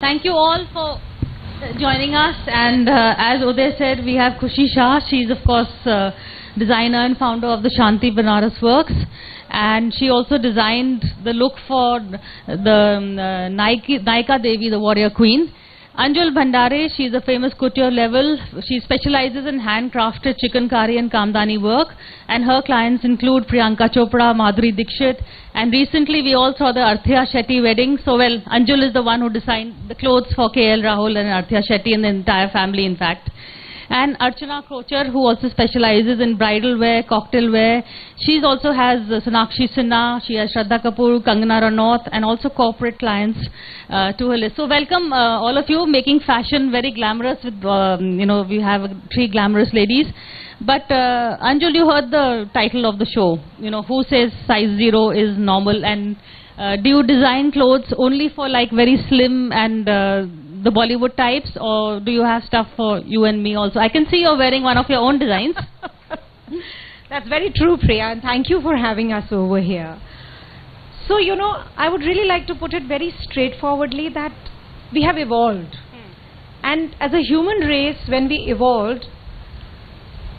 Thank you all for joining us. And as Uday said, we have Khushi Shah. She's of course designer and founder of the Shanti Banaras Works. And she also designed the look for the Naika Devi, the warrior queen. Anjul Bhandare, she is a famous couture level. She specializes in handcrafted chikankari and kamdani work, and her clients include Priyanka Chopra, Madhuri Dixit, and recently we all saw the Arthya Shetty wedding. So well, Anjul is the one who designed the clothes for KL Rahul and Arthya Shetty and the entire family, in fact. And Archana Krocher, who also specializes in bridal wear, cocktail wear. She also has Sonakshi Sinha, she has Shraddha Kapoor, Kangana Ranaut, and also corporate clients to her list. So welcome all of you, making fashion very glamorous with, we have 3 glamorous ladies. But Anjul, you heard the title of the show, who says size 0 is normal, and do you design clothes only for like very slim and the Bollywood types, or do you have stuff for you and me also? I can see you're wearing one of your own designs. That's very true, Priya, and thank you for having us over here. So, I would really like to put it very straightforwardly that we have evolved. And as a human race, when we evolved,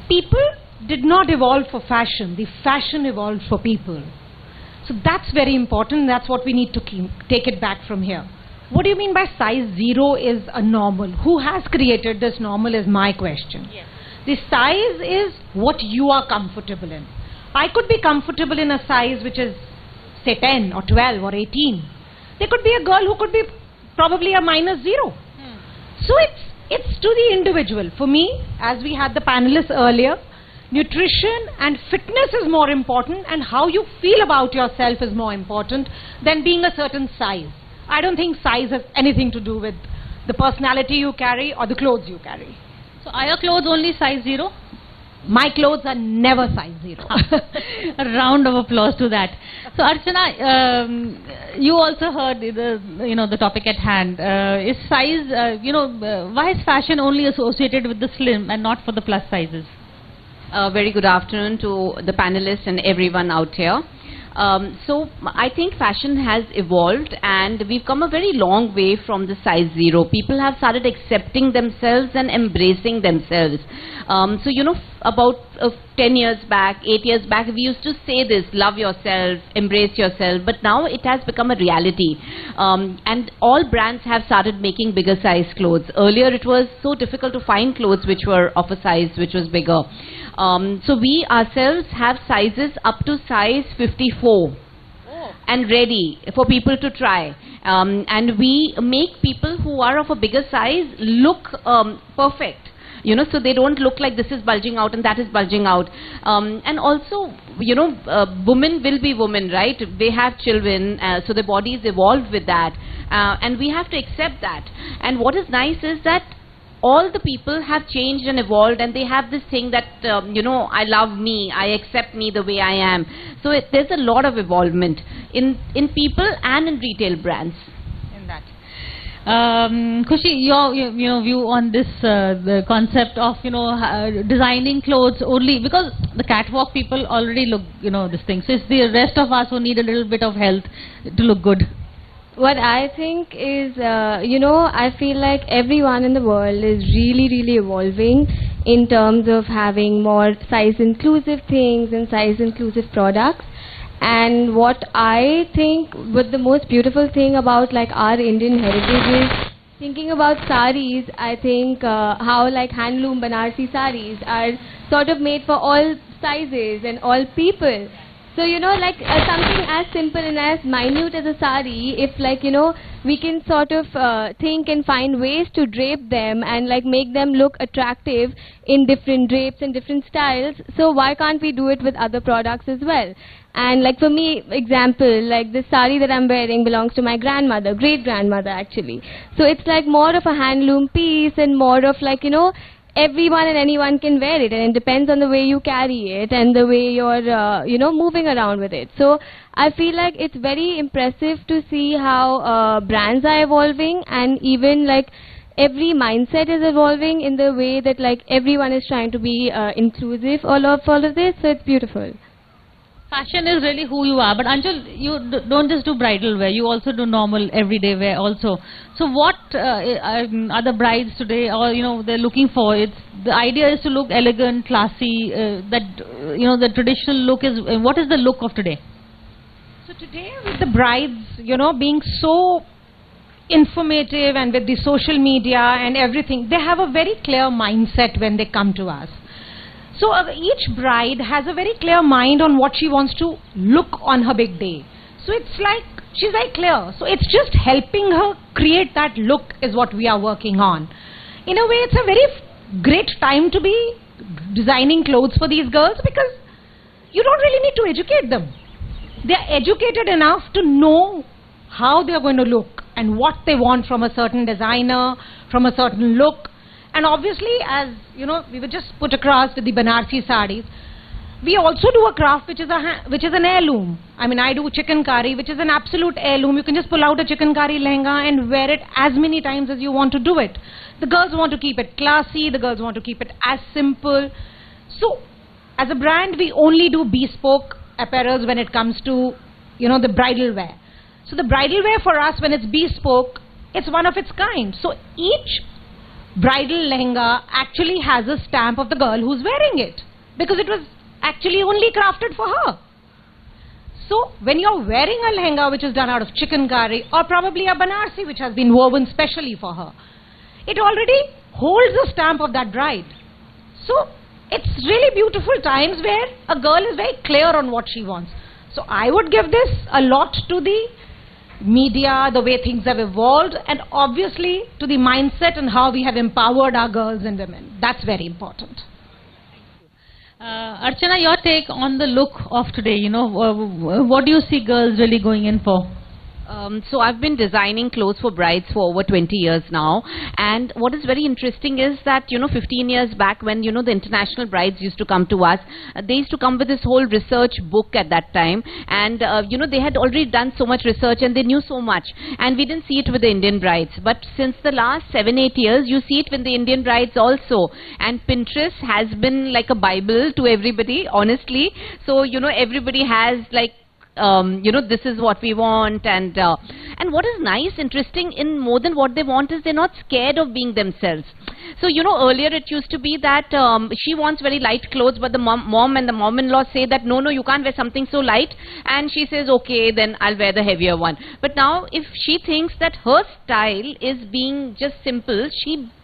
people did not evolve for fashion. The fashion evolved for people. So that's very important. That's what we need to take it back from here. What do you mean by size 0 is a normal? Who has created this normal is my question. Yes. The size is what you are comfortable in. I could be comfortable in a size which is, say, 10 or 12 or 18. There could be a girl who could be probably a -0. So it's to the individual. For me, as we had the panelists earlier, nutrition and fitness is more important, and how you feel about yourself is more important than being a certain size. I don't think size has anything to do with the personality you carry or the clothes you carry. So are your clothes only size 0? My clothes are never size 0. A round of applause to that. So Archana, you also heard the topic at hand. Is size, why is fashion only associated with the slim and not for the plus sizes? Very good afternoon to the panelists and everyone out here. So I think fashion has evolved, and we've come a very long way from the size 0. People have started accepting themselves and embracing themselves. About 10 years back, 8 years back, we used to say this: love yourself, embrace yourself. But now it has become a reality. And all brands have started making bigger size clothes. Earlier it was so difficult to find clothes which were of a size which was bigger. So we ourselves have sizes up to size 54 and ready for people to try. And we make people who are of a bigger size look perfect. So they don't look like this is bulging out and that is bulging out. And also, women will be women, right? They have children, so their bodies evolved with that. And we have to accept that. And what is nice is that all the people have changed and evolved, and they have this thing that, I love me, I accept me the way I am. So there's a lot of evolvement in people and in retail brands. In that. Khushi, your view on this, the concept of, designing clothes only, because the catwalk people already look, this thing. So it's the rest of us who need a little bit of help to look good. What I think is, I feel like everyone in the world is really, really evolving in terms of having more size-inclusive things and size-inclusive products. And what I think, what the most beautiful thing about like our Indian heritage is, thinking about saris, I think how like handloom Banarsi saris are sort of made for all sizes and all people. So, something as simple and as minute as a sari, if we can sort of think and find ways to drape them and make them look attractive in different drapes and different styles, so why can't we do it with other products as well? And for me, example, this sari that I'm wearing belongs to my grandmother, great-grandmother actually. So it's more of a handloom piece and more of everyone and anyone can wear it, and it depends on the way you carry it and the way you're, moving around with it. So I feel like it's very impressive to see how brands are evolving, and even every mindset is evolving in the way that everyone is trying to be inclusive of all of this. So it's beautiful. Fashion is really who you are. But Anjul, you don't just do bridal wear. You also do normal everyday wear also. So what are the brides today, or they're looking for? The idea is to look elegant, classy. The traditional look is. What is the look of today? So today, with the brides, being so informative and with the social media and everything, they have a very clear mindset when they come to us. So each bride has a very clear mind on what she wants to look on her big day. So it's like she's very clear. So it's just helping her create that look is what we are working on. In a way, it's a very great time to be designing clothes for these girls, because you don't really need to educate them. They are educated enough to know how they are going to look and what they want from a certain designer, from a certain look. And obviously, as we were just put across with the Banarsi sarees, we also do a craft which is an heirloom. I mean, I do chicken curry, which is an absolute heirloom. You can just pull out a chicken curry lehenga and wear it as many times as you want to do it. The girls want to keep it classy. The girls want to keep it as simple. So, as a brand, we only do bespoke apparels when it comes to, the bridal wear. So the bridal wear for us, when it's bespoke, it's one of its kind. So each bridal lehenga actually has a stamp of the girl who's wearing it, because it was actually only crafted for her. So when you're wearing a lehenga which is done out of chicken curry, or probably a Banarsi which has been woven specially for her, it already holds the stamp of that bride. So it's really beautiful times where a girl is very clear on what she wants. So I would give this a lot to the media, the way things have evolved, and obviously to the mindset and how we have empowered our girls and women. That's very important. Archana, your take on the look of today, what do you see girls really going in for? So I've been designing clothes for brides for over 20 years now, and what is very interesting is that 15 years back, when the international brides used to come to us, they used to come with this whole research book at that time, and they had already done so much research and they knew so much, and we didn't see it with the Indian brides. But since the last 7-8 years, you see it with the Indian brides also, and Pinterest has been like a Bible to everybody, honestly. So everybody has like this is what we want, and what is nice, interesting in more than what they want is they're not scared of being themselves. So earlier it used to be that she wants very light clothes, but the mom and the mom-in-law say that no, you can't wear something so light, and she says okay, then I'll wear the heavier one. But now if she thinks that her style is being just simple,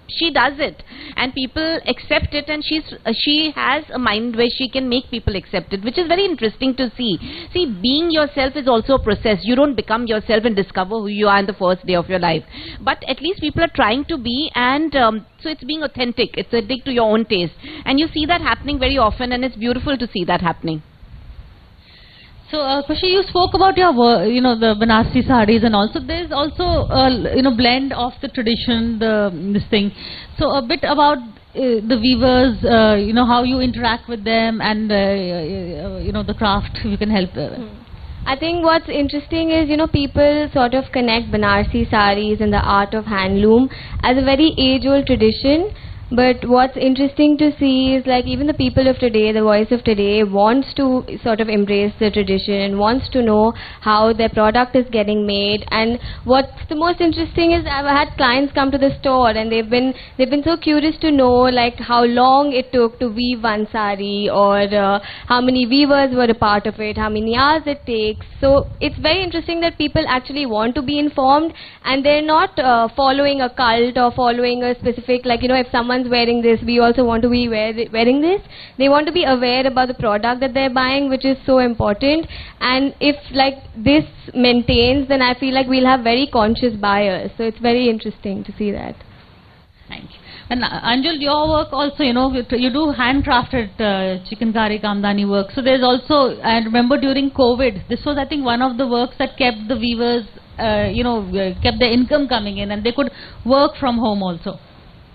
she does it, and people accept it, and she has a mind where she can make people accept it, which is very interesting to see. See, being yourself is also a process. You don't become yourself and discover who you are in the first day of your life, but at least people are trying to be, and so it's being authentic. It's authentic to your own taste, and you see that happening very often, and it's beautiful to see that happening. So, Khushi, you spoke about your work, the Banarsi sarees and also there's also blend of the tradition, this thing. So a bit about the weavers, how you interact with them, and the craft, if you can help. I think what's interesting is, people sort of connect Banarsi sarees and the art of handloom as a very age-old tradition. But what's interesting to see is, like, even the people of today, the voice of today, wants to sort of embrace the tradition, wants to know how their product is getting made. And what's the most interesting is, I've had clients come to the store and they've been so curious to know, like, how long it took to weave one sari, or how many weavers were a part of it, how many hours it takes. So it's very interesting that people actually want to be informed, and they're not following a cult or following a specific, like, if someone's wearing this, we also want to be wearing this. They want to be aware about the product that they're buying, which is so important. And if like this maintains, then I feel like we'll have very conscious buyers. So it's very interesting to see that. Thank you. And Anjul, your work also, you do handcrafted chicken curry kamdani work. So there's also, I remember during COVID, this was I think one of the works that kept the weavers, kept their income coming in, and they could work from home also.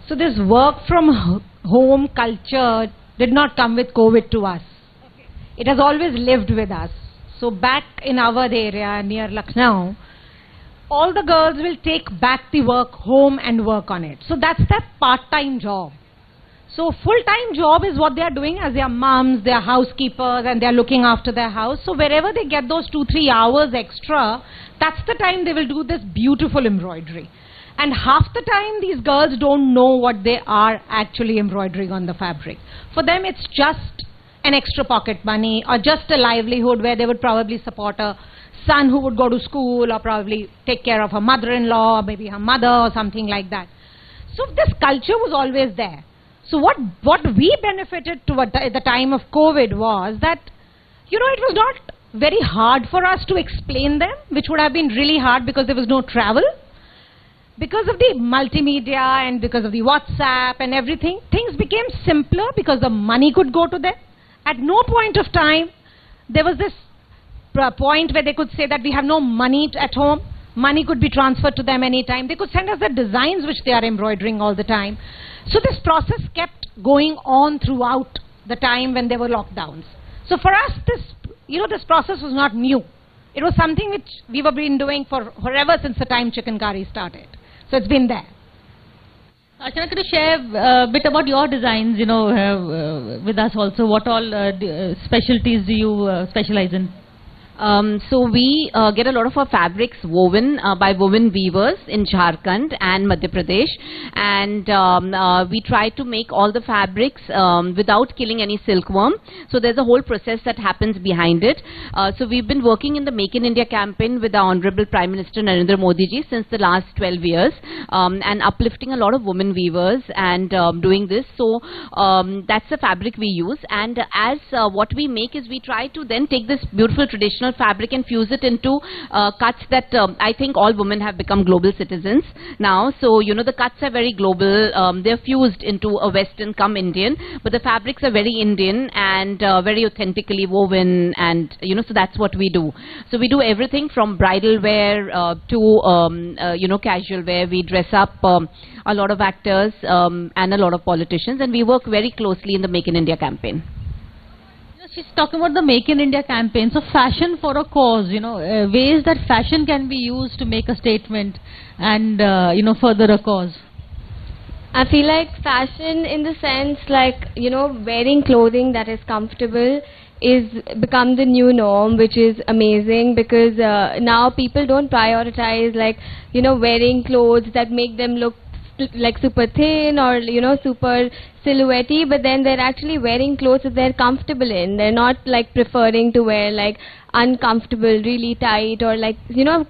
So this work from home culture did not come with COVID to us. Okay. It has always lived with us. So back in our area near Lucknow, all the girls will take back the work home and work on it. So that's their part-time job. So full-time job is what they are doing as their moms, their housekeepers, and they are looking after their house. So wherever they get those 2-3 hours extra, that's the time they will do this beautiful embroidery. And half the time these girls don't know what they are actually embroidering on the fabric. For them it's just an extra pocket money or just a livelihood where they would probably support a son who would go to school or probably take care of her mother-in-law or maybe her mother or something like that. So this culture was always there. So what we benefited to at the time of COVID was that, you know, it was not very hard for us to explain them, which would have been really hard because there was no travel. Because of the multimedia and because of the WhatsApp and everything, things became simpler because the money could go to them. At no point of time, there was this point where they could say that we have no money at home. Money could be transferred to them anytime. They could send us the designs which they are embroidering all the time. So this process kept going on throughout the time when there were lockdowns. So for us, this process was not new. It was something which we have been doing for forever since the time chicken curry started. So it's been there. Archana, could you share a bit about your designs, with us also? What all specialties do you specialize in? So we get a lot of our fabrics woven by woven weavers in Jharkhand and Madhya Pradesh, and we try to make all the fabrics without killing any silkworm. So there's a whole process that happens behind it. So we've been working in the Make in India campaign with our Honorable Prime Minister Narendra Modi ji since the last 12 years, and uplifting a lot of women weavers and doing this. So that's the fabric we use, and as what we make is we try to then take this beautiful traditional fabric and fuse it into cuts that I think all women have become global citizens now. So the cuts are very global. They're fused into a Western come Indian, but the fabrics are very Indian and very authentically woven, and so that's what we do. So we do everything from bridal wear to casual wear. We dress up a lot of actors and a lot of politicians, and we work very closely in the Make in India campaign. She's talking about the Make in India campaign. So fashion for a cause, ways that fashion can be used to make a statement and, further a cause. I feel like fashion in the sense like, wearing clothing that is comfortable is become the new norm, which is amazing because now people don't prioritize wearing clothes that make them look like super thin or super silhouette-y, but then they're actually wearing clothes that they're comfortable in. They're not preferring to wear uncomfortable, really tight, or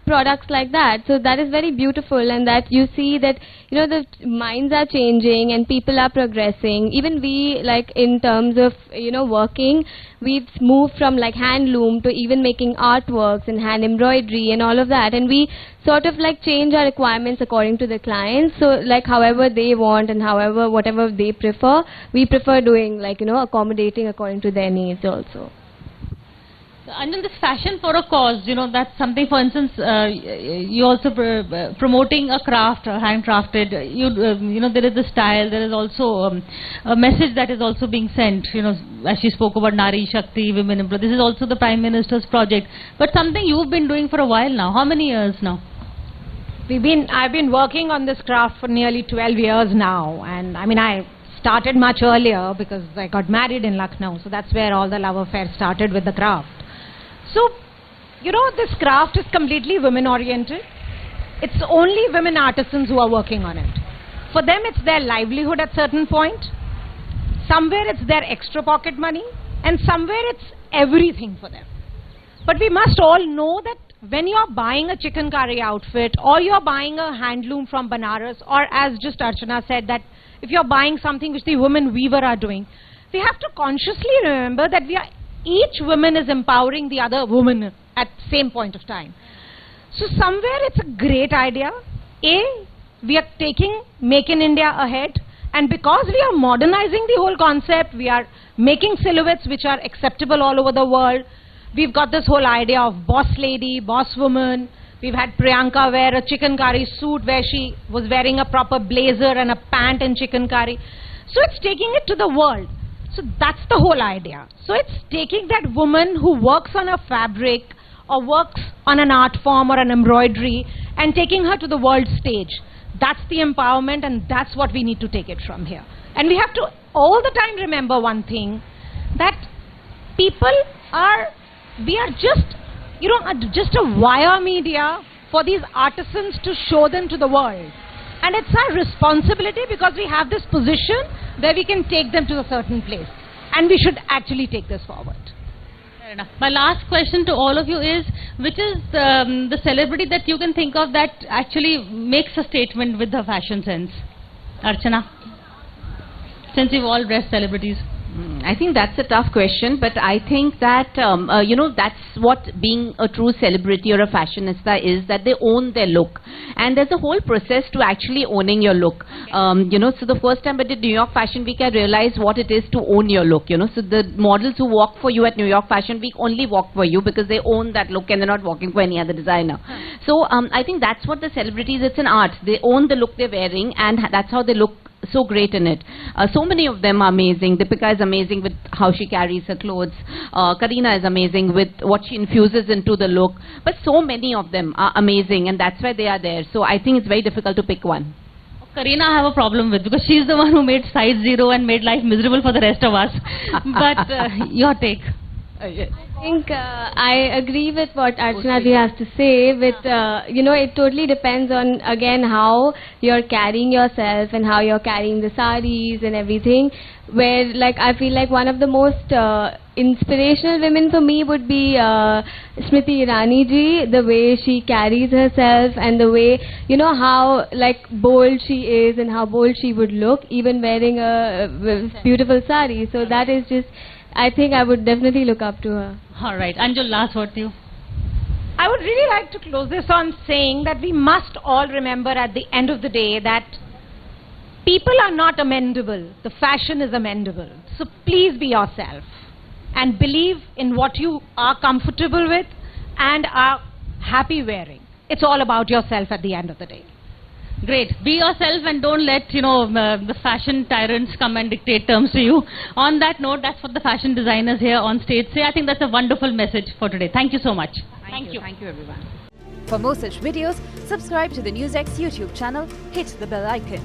products like that. So that is very beautiful, and that you see that the minds are changing and people are progressing. Even we in terms of working, we've moved from handloom to even making artworks and hand embroidery and all of that, and we sort of change our requirements according to the clients. So however they want and whatever they prefer, we prefer doing accommodating according to their needs also. Anil, this fashion for a cause, that's something. For instance, you also promoting a craft, handcrafted. There is the style. There is also a message that is also being sent. As she spoke about Nari Shakti, women empowerment. This is also the Prime Minister's project, but something you've been doing for a while now. How many years now? I've been working on this craft for nearly 12 years now, and I started much earlier because I got married in Lucknow, so that's where all the love affair started with the craft. So, this craft is completely women-oriented. It's only women artisans who are working on it. For them, it's their livelihood at certain point. Somewhere it's their extra pocket money, and somewhere it's everything for them. But we must all know that when you're buying a chicken curry outfit, or you're buying a handloom from Banaras, or as just Archana said, that if you're buying something which the women weaver are doing, we have to consciously remember that each woman is empowering the other woman at the same point of time. So somewhere it's a great idea. We are taking Make in India ahead, and because we are modernizing the whole concept, we are making silhouettes which are acceptable all over the world. We've got this whole idea of boss lady, boss woman. We've had Priyanka wear a chicken curry suit where she was wearing a proper blazer and a pant in chicken curry. So it's taking it to the world. So that's the whole idea. So it's taking that woman who works on a fabric or works on an art form or an embroidery and taking her to the world stage. That's the empowerment, and that's what we need to take it from here. And we have to all the time remember one thing, that we are just, just a wire media for these artisans to show them to the world. And it's our responsibility, because we have this position where we can take them to a certain place. And we should actually take this forward. Fair enough. My last question to all of you is, which is the celebrity that you can think of that actually makes a statement with her fashion sense? Archana? Since you've all dressed celebrities. I think that's a tough question, but I think that, that's what being a true celebrity or a fashionista is, that they own their look. And there's a whole process to actually owning your look. So the first time I did New York Fashion Week, I realized what it is to own your look, So the models who walk for you at New York Fashion Week only walk for you because they own that look and they're not walking for any other designer. So I think that's what the celebrities, it's an art. They own the look they're wearing, and that's how they look so great in it. So many of them are amazing. Deepika is amazing with how she carries her clothes. Kareena is amazing with what she infuses into the look. But so many of them are amazing, and that's why they are there. So I think it's very difficult to pick one. Kareena I have a problem with, because she's the one who made size 0 and made life miserable for the rest of us. But your take. Yes. I think I agree with what Archana ji has to say. With it totally depends on, again, how you're carrying yourself and how you're carrying the saris and everything. Where, I feel like one of the most inspirational women for me would be Smriti Irani ji. The way she carries herself and the way, how bold she is and how bold she would look, even wearing a beautiful sari. So that is just, I think I would definitely look up to her. All right. Anjul, last word to you. I would really like to close this on saying that we must all remember at the end of the day that people are not amendable. The fashion is amendable. So please be yourself and believe in what you are comfortable with and are happy wearing. It's all about yourself at the end of the day. Great. Be yourself and don't let, the fashion tyrants come and dictate terms to you. On that note, that's what the fashion designers here on stage say. I think that's a wonderful message for today. Thank you so much. Thank you. Thank you, everyone. For more such videos, subscribe to the NewsX YouTube channel, hit the bell icon.